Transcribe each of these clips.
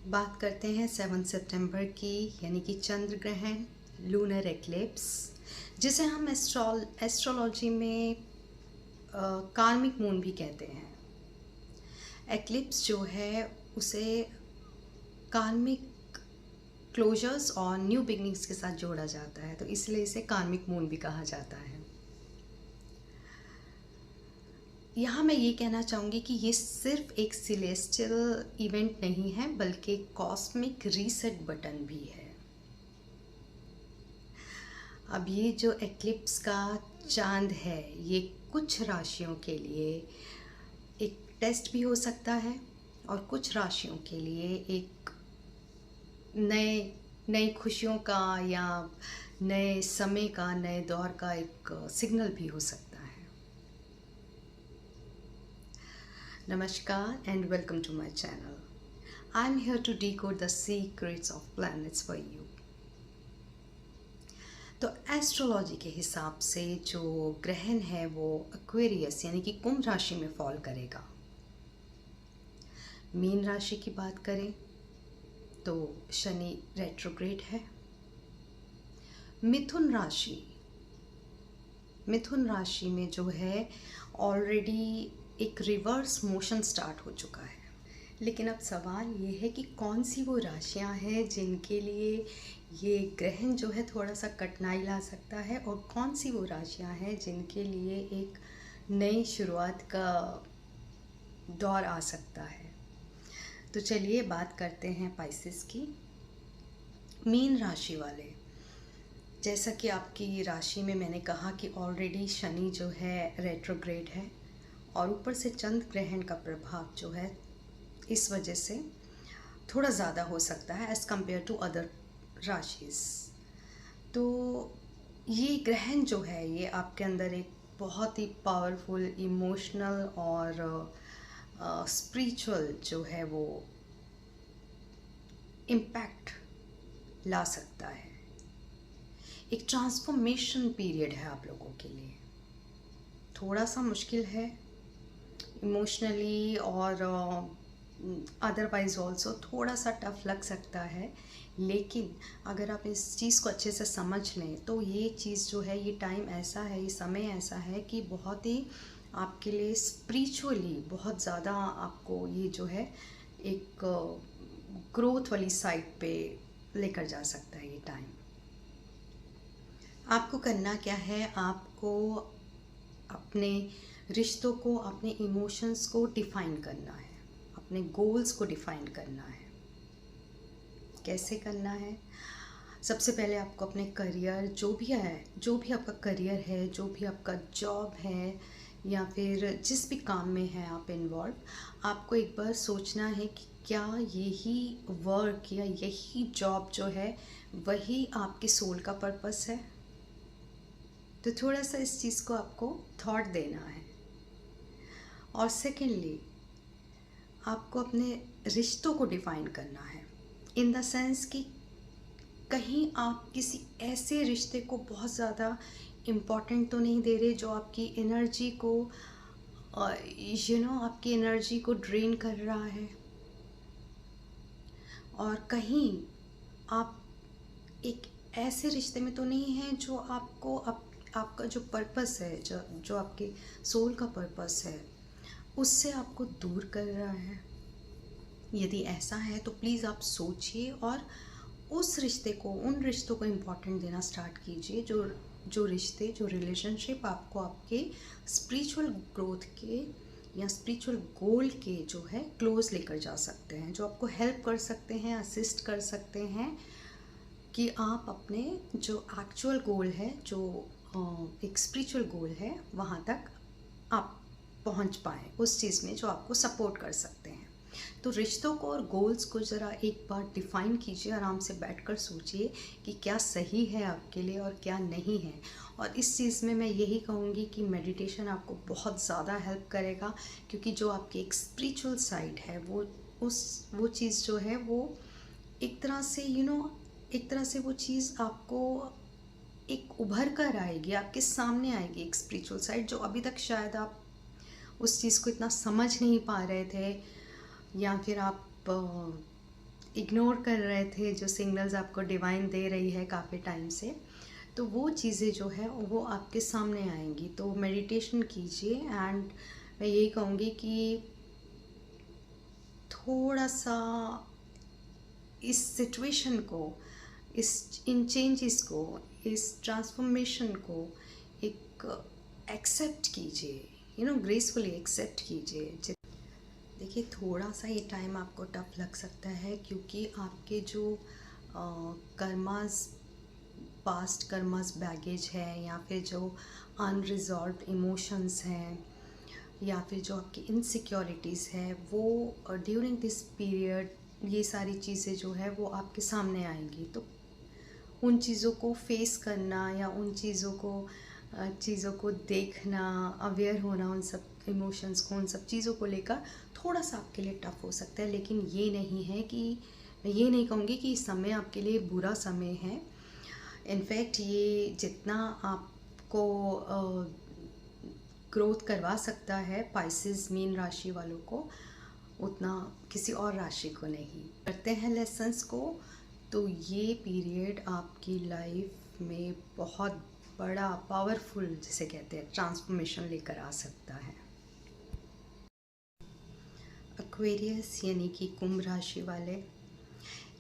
बात करते हैं 7 सितंबर की, यानी कि चंद्र ग्रहण, लूनर एक्लिप्स, जिसे हम एस्ट्रोलॉजी में कार्मिक मून भी कहते हैं। एक्लिप्स जो है उसे कार्मिक क्लोजर्स और न्यू बिगनिंग्स के साथ जोड़ा जाता है, तो इसलिए इसे कार्मिक मून भी कहा जाता है। यहाँ मैं ये कहना चाहूँगी कि ये सिर्फ एक सिलेस्टियल इवेंट नहीं है, बल्कि कॉस्मिक रीसेट बटन भी है। अब ये जो एक्लिप्स का चांद है, ये कुछ राशियों के लिए एक टेस्ट भी हो सकता है और कुछ राशियों के लिए एक नई खुशियों का या नए समय का, नए दौर का एक सिग्नल भी हो सकता है। Namaskar and welcome to my channel. I'm here to decode the secrets of planets for you. तो एस्ट्रोलॉजी के हिसाब से जो ग्रहण है वो एक्वेरियस यानी कि कुंभ राशि में फॉल करेगा। मीन राशि की बात करें तो शनि रेट्रोग्रेड है। मिथुन राशि में जो है ऑलरेडी एक रिवर्स मोशन स्टार्ट हो चुका है। लेकिन अब सवाल ये है कि कौन सी वो राशियां हैं जिनके लिए ये ग्रहण जो है थोड़ा सा कठिनाई ला सकता है, और कौन सी वो राशियां हैं जिनके लिए एक नई शुरुआत का दौर आ सकता है। तो चलिए बात करते हैं पाइसेस की। मीन राशि वाले, जैसा कि आपकी राशि में मैंने कहा कि ऑलरेडी शनि जो है रेट्रोग्रेड है और ऊपर से चंद्र ग्रहण का प्रभाव जो है इस वजह से थोड़ा ज़्यादा हो सकता है एज़ कम्पेयर टू अदर राशिस। तो ये ग्रहण जो है ये आपके अंदर एक बहुत ही पावरफुल इमोशनल और स्पिरिचुअल जो है वो इम्पैक्ट ला सकता है। एक ट्रांसफॉर्मेशन पीरियड है आप लोगों के लिए। थोड़ा सा मुश्किल है इमोशनली और अदरवाइज ऑल्सो थोड़ा सा टफ लग सकता है, लेकिन अगर आप इस चीज़ को अच्छे से समझ लें तो ये चीज़ जो है, ये टाइम ऐसा है, ये समय ऐसा है कि बहुत ही आपके लिए स्पिरिचुअली बहुत ज़्यादा आपको ये जो है एक ग्रोथ वाली साइड पे लेकर जा सकता है ये टाइम। आपको करना क्या है, आपको अपने रिश्तों को, अपने इमोशंस को डिफ़ाइन करना है, अपने गोल्स को डिफ़ाइन करना है। कैसे करना है? सबसे पहले आपको अपने करियर जो भी आपका करियर है, जो भी आपका जॉब है या फिर जिस भी काम में है आप इन्वॉल्व, आपको एक बार सोचना है कि क्या यही वर्क या यही जॉब जो है वही आपके सोल का पर्पस है। तो थोड़ा सा इस चीज़ को आपको थॉट देना है। और सेकेंडली आपको अपने रिश्तों को डिफ़ाइन करना है, इन द सेंस कि कहीं आप किसी ऐसे रिश्ते को बहुत ज़्यादा इम्पॉर्टेंट तो नहीं दे रहे जो आपकी एनर्जी को आपकी एनर्जी को ड्रेन कर रहा है, और कहीं आप एक ऐसे रिश्ते में तो नहीं है जो आपको आपका जो पर्पस है, जो आपके सोल का पर्पस है उससे आपको दूर कर रहा है। यदि ऐसा है तो प्लीज़ आप सोचिए और उन रिश्तों को इम्पोर्टेंट देना स्टार्ट कीजिए, जो रिश्ते, जो रिलेशनशिप आपको आपके स्पिरिचुअल ग्रोथ के या स्पिरिचुअल गोल के जो है क्लोज लेकर जा सकते हैं, जो आपको हेल्प कर सकते हैं, असिस्ट कर सकते हैं कि आप अपने जो एक्चुअल गोल है, जो एक स्पिरिचुअल गोल है, वहाँ तक आप पहुँच पाएँ उस चीज़ में जो आपको सपोर्ट कर सकते हैं। तो रिश्तों को और गोल्स को ज़रा एक बार डिफ़ाइन कीजिए, आराम से बैठकर सोचिए कि क्या सही है आपके लिए और क्या नहीं है। और इस चीज़ में मैं यही कहूँगी कि मेडिटेशन आपको बहुत ज़्यादा हेल्प करेगा, क्योंकि जो आपकी एक स्पिरिचुअल साइड है वो चीज़ जो है वो एक तरह से वो चीज़ आपको एक उभर कर आएगी, आपके सामने आएगी, एक स्पिरिचुअल साइड जो अभी तक शायद आप उस चीज़ को इतना समझ नहीं पा रहे थे, या फिर आप इग्नोर कर रहे थे, जो सिग्नल्स आपको डिवाइन दे रही है काफ़ी टाइम से, तो वो चीज़ें जो है वो आपके सामने आएंगी। तो मेडिटेशन कीजिए एंड मैं यही कहूँगी कि थोड़ा सा इस सिचुएशन को, इन चेंजेस को, इस ट्रांसफॉर्मेशन को एक एक्सेप्ट कीजिए, ग्रेसफुली एक्सेप्ट कीजिए। देखिए, थोड़ा सा ये टाइम आपको टफ लग सकता है, क्योंकि आपके जो कर्मास, पास्ट कर्मास बैगेज है, या फिर जो अनरिजॉल्व्ड इमोशंस हैं, या फिर जो आपकी इनसिक्योरिटीज़ है, वो ड्यूरिंग दिस पीरियड ये सारी चीज़ें जो है वो आपके सामने आएंगी। तो उन चीज़ों को फेस करना, या उन चीज़ों को देखना, अवेयर होना उन सब इमोशंस को, उन सब चीज़ों को लेकर थोड़ा सा आपके लिए टफ हो सकता है। लेकिन ये नहीं है कि, मैं ये नहीं कहूँगी कि इस समय आपके लिए बुरा समय है। इनफैक्ट ये जितना आपको ग्रोथ करवा सकता है पाइसेस मीन राशि वालों को, उतना किसी और राशि को नहीं। करते हैं लेसन्स को, तो ये पीरियड आपकी लाइफ में बहुत बड़ा पावरफुल, जिसे कहते हैं, ट्रांसफॉर्मेशन लेकर आ सकता है। एक्वेरियस यानी कि कुंभ राशि वाले,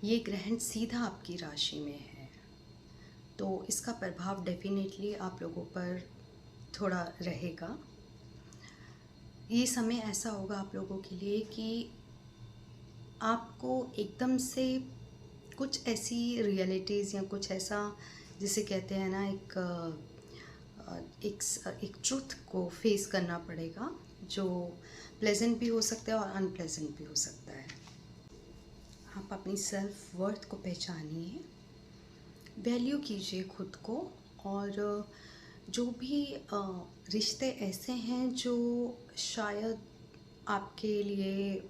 ये ग्रहण सीधा आपकी राशि में है, तो इसका प्रभाव डेफिनेटली आप लोगों पर थोड़ा रहेगा। ये समय ऐसा होगा आप लोगों के लिए कि आपको एकदम से कुछ ऐसी रियलिटीज़, या कुछ ऐसा जिसे कहते हैं ना, एक ट्रुथ को फेस करना पड़ेगा, जो प्लेजेंट भी हो सकता है और अनप्लेजेंट भी हो सकता है। आप अपनी सेल्फ वर्थ को पहचानिए, वैल्यू कीजिए खुद को, और जो भी रिश्ते ऐसे हैं जो शायद आपके लिए,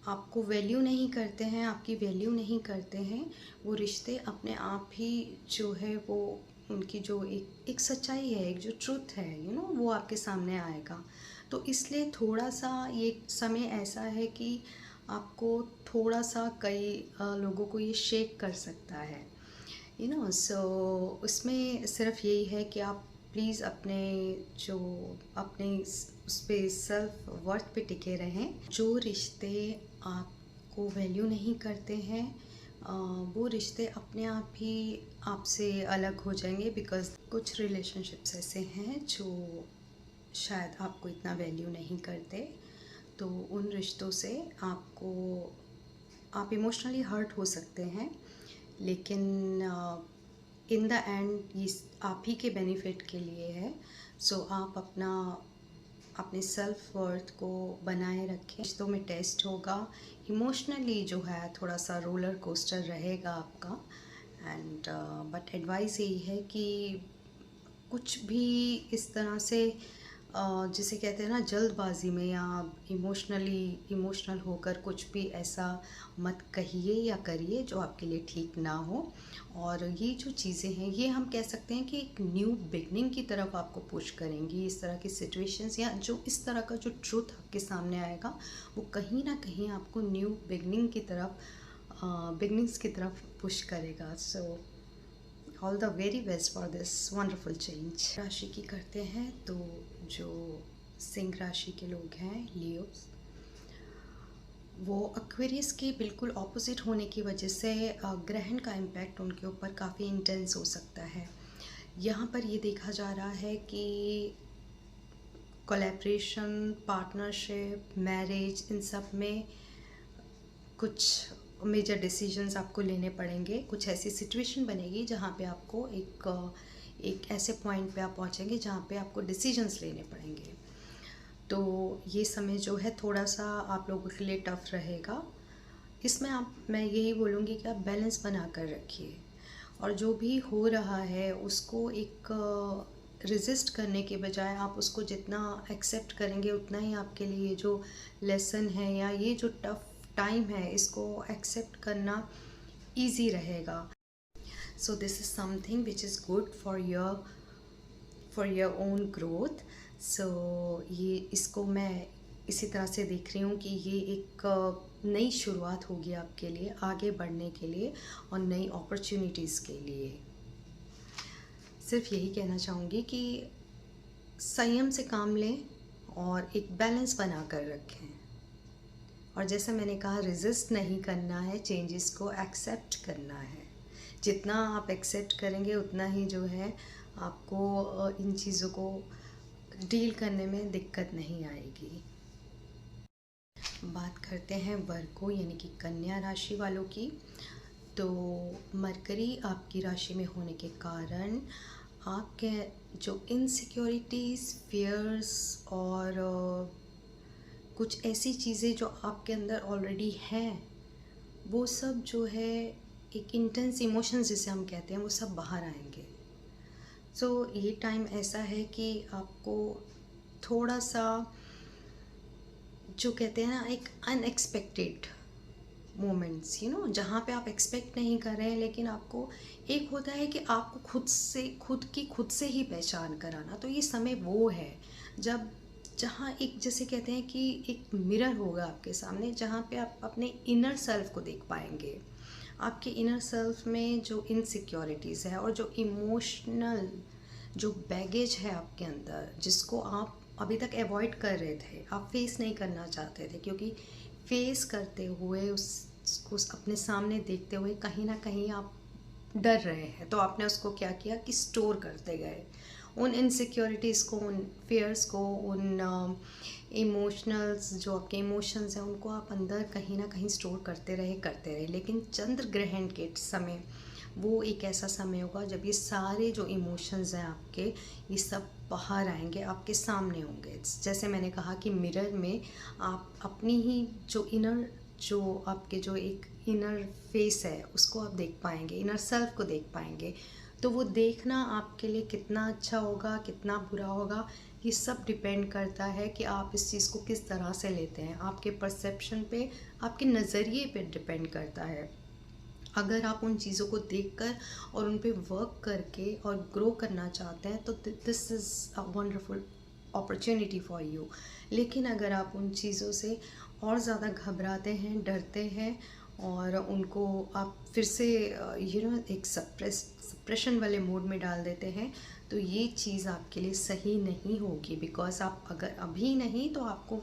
आपको वैल्यू नहीं करते हैं, आपकी वैल्यू नहीं करते हैं, वो रिश्ते अपने आप ही जो है वो, उनकी जो एक सच्चाई है, एक जो ट्रुथ है, वो आपके सामने आएगा। तो इसलिए थोड़ा सा ये समय ऐसा है कि आपको थोड़ा सा कई लोगों को ये शेक कर सकता है, सो उसमें सिर्फ यही है कि आप प्लीज़ अपने उस पे सेल्फ वर्थ पे टिके रहें। जो रिश्ते आपको वैल्यू नहीं करते हैं, वो रिश्ते अपने आप ही आपसे अलग हो जाएंगे, बिकॉज़ कुछ रिलेशनशिप्स ऐसे हैं जो शायद आपको इतना वैल्यू नहीं करते। तो उन रिश्तों से आप इमोशनली हर्ट हो सकते हैं, लेकिन इन द एंड ये आप ही के बेनिफिट के लिए है। सो आप अपने सेल्फ वर्थ को बनाए रखें। रिश्तों में टेस्ट होगा, इमोशनली जो है थोड़ा सा रोलर कोस्टर रहेगा आपका, एंड बट एडवाइस यही है कि कुछ भी इस तरह से जिसे कहते हैं ना, जल्दबाजी में या इमोशनल होकर कुछ भी ऐसा मत कहिए या करिए जो आपके लिए ठीक ना हो। और ये जो चीज़ें हैं, ये हम कह सकते हैं कि एक न्यू बिगनिंग की तरफ आपको पुश करेंगी। इस तरह की सिचुएशंस, या जो इस तरह का जो ट्रूथ आपके सामने आएगा, वो कहीं ना कहीं आपको न्यू बिगनिंग्स की तरफ पुश करेगा। So all the very best for this wonderful change. राशि की करते हैं, तो जो सिंह राशि के लोग हैं, लियोस, वो एक्वेरियस के बिल्कुल ऑपोजिट होने की वजह से ग्रहण का इम्पैक्ट उनके ऊपर काफ़ी इंटेंस हो सकता है। यहाँ पर ये देखा जा रहा है कि कोलैबोरेशन, पार्टनरशिप, मैरिज, इन सब में कुछ मेजर डिसीजंस आपको लेने पड़ेंगे। कुछ ऐसी सिचुएशन बनेगी जहाँ पे आपको एक ऐसे पॉइंट पे आप पहुँचेंगे जहाँ पे आपको डिसीजंस लेने पड़ेंगे। तो ये समय जो है थोड़ा सा आप लोगों के लिए टफ रहेगा। इसमें मैं यही बोलूँगी कि आप बैलेंस बना कर रखिए, और जो भी हो रहा है उसको एक रेजिस्ट करने के बजाय आप उसको जितना एक्सेप्ट करेंगे, उतना ही आपके लिए जो लेसन है या ये जो टफ टाइम है, इसको एक्सेप्ट करना ईजी रहेगा। So this is something which is good for your own growth. So इसको मैं इसी तरह से देख रही हूँ कि ये एक नई शुरुआत होगी आपके लिए आगे बढ़ने के लिए और नई अपॉर्चुनिटीज़ के लिए। सिर्फ यही कहना चाहूँगी कि संयम से काम लें और एक बैलेंस बना कर रखें। और जैसे मैंने कहा, रेजिस्ट नहीं करना है, चेंजेस को एक्सेप्ट करना है। जितना आप एक्सेप्ट करेंगे उतना ही जो है आपको इन चीज़ों को डील करने में दिक्कत नहीं आएगी। बात करते हैं वर्गो यानी कि कन्या राशि वालों की। तो मरकरी आपकी राशि में होने के कारण आपके जो इनसिक्योरिटीज़, फियर्स और कुछ ऐसी चीज़ें जो आपके अंदर ऑलरेडी हैं, वो सब जो है एक इंटेंस इमोशंस जिसे हम कहते हैं, वो सब बाहर आएंगे। सो ये टाइम ऐसा है कि आपको थोड़ा सा जो कहते हैं ना, एक अनएक्सपेक्टेड मोमेंट्स, जहाँ पे आप एक्सपेक्ट नहीं कर रहे हैं, लेकिन आपको एक होता है कि आपको खुद से ही पहचान कराना। तो ये समय वो है जहाँ एक, जैसे कहते हैं कि एक मिरर होगा आपके सामने, जहाँ पे आप अपने इनर सेल्फ को देख पाएंगे। आपके इनर सेल्फ में जो इनसिक्योरिटीज़ है और जो इमोशनल जो बैगेज है आपके अंदर, जिसको आप अभी तक अवॉइड कर रहे थे, आप फेस नहीं करना चाहते थे, क्योंकि फेस करते हुए उसको अपने सामने देखते हुए कहीं ना कहीं आप डर रहे हैं। तो आपने उसको क्या किया कि स्टोर करते गए उन इनसिक्योरिटीज़ को, उन फियर्स को, उन इमोशनल्स, जो आपके इमोशंस हैं, उनको आप अंदर कहीं ना कहीं स्टोर करते रहे। लेकिन चंद्र ग्रहण के समय वो एक ऐसा समय होगा जब ये सारे जो इमोशंस हैं आपके, ये सब बाहर आएंगे, आपके सामने होंगे। जैसे मैंने कहा कि मिरर में आप अपनी ही जो इनर, जो आपके जो एक इनर फेस है, उसको आप देख पाएंगे, इनर सेल्फ को देख पाएंगे। तो वो देखना आपके लिए कितना अच्छा होगा, कितना बुरा होगा, ये सब डिपेंड करता है कि आप इस चीज़ को किस तरह से लेते हैं। आपके परसेप्शन पे, आपके नज़रिए पे डिपेंड करता है। अगर आप उन चीज़ों को देखकर और उन पे वर्क करके और ग्रो करना चाहते हैं, तो this is a wonderful opportunity for you. लेकिन अगर आप उन चीज़ों से और ज़्यादा घबराते हैं, डरते हैं और उनको आप फिर से एक सप्रेशन वाले मोड में डाल देते हैं, तो ये चीज़ आपके लिए सही नहीं होगी। बिकॉज आप अगर अभी नहीं, तो आपको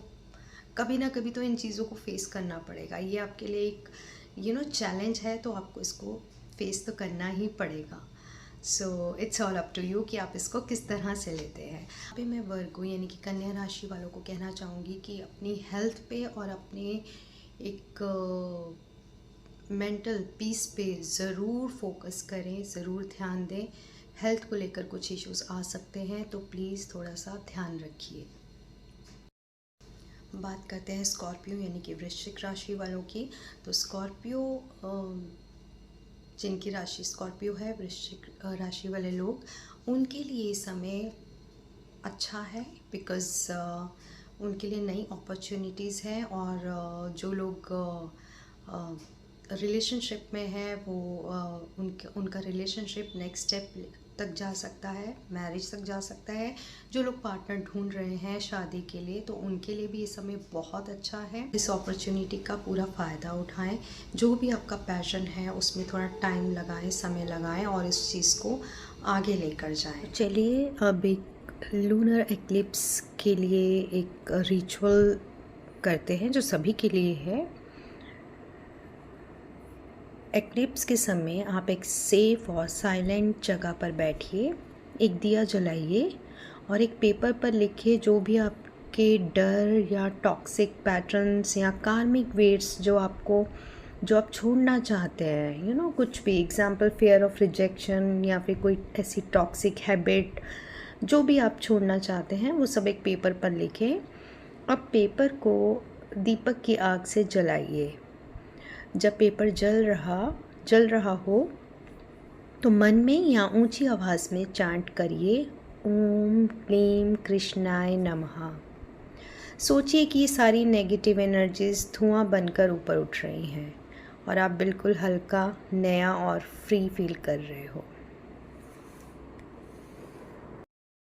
कभी ना कभी तो इन चीज़ों को फेस करना पड़ेगा। ये आपके लिए एक चैलेंज है, तो आपको इसको फेस तो करना ही पड़ेगा। So it's all up to you कि आप इसको किस तरह से लेते हैं। अभी मैं वर्गो यानी कि कन्या राशि वालों को कहना चाहूँगी कि अपनी हेल्थ पे और अपने एक मेंटल पीस पे ज़रूर फोकस करें, ज़रूर ध्यान दें। हेल्थ को लेकर कुछ इश्यूज आ सकते हैं, तो प्लीज़ थोड़ा सा ध्यान रखिए। बात करते हैं स्कॉर्पियो यानी कि वृश्चिक राशि वालों की। तो स्कॉर्पियो, जिनकी राशि स्कॉर्पियो है, वृश्चिक राशि वाले लोग, उनके लिए ये समय अच्छा है। बिकॉज़ उनके लिए नई अपॉर्चुनिटीज़ हैं और जो लोग रिलेशनशिप में है, वो उनका रिलेशनशिप नेक्स्ट स्टेप तक जा सकता है, मैरिज तक जा सकता है। जो लोग पार्टनर ढूंढ रहे हैं शादी के लिए, तो उनके लिए भी ये समय बहुत अच्छा है। इस अपॉर्चुनिटी का पूरा फ़ायदा उठाएं। जो भी आपका पैशन है उसमें थोड़ा टाइम लगाएं, समय लगाएं और इस चीज़ को आगे लेकर जाएं। चलिए अब एक लूनर एक्लिप्स के लिए एक रिचुअल करते हैं जो सभी के लिए है। एक्लिप्स के समय आप एक सेफ और साइलेंट जगह पर बैठिए, एक दिया जलाइए और एक पेपर पर लिखिए जो भी आपके डर या टॉक्सिक पैटर्न्स या कार्मिक वेट्स जो आप छोड़ना चाहते हैं, कुछ भी, एग्जाम्पल फियर ऑफ रिजेक्शन या फिर कोई ऐसी टॉक्सिक हैबिट जो भी आप छोड़ना चाहते हैं, वो सब एक पेपर पर लिखें। अब पेपर को दीपक की आग से जलाइए। जब पेपर जल रहा हो तो मन में या ऊंची आवाज़ में चांट करिए, ओम क्लीम कृष्णाय नमः। सोचिए कि ये सारी नेगेटिव एनर्जीज़ धुआं बनकर ऊपर उठ रही हैं और आप बिल्कुल हल्का, नया और फ्री फील कर रहे हो।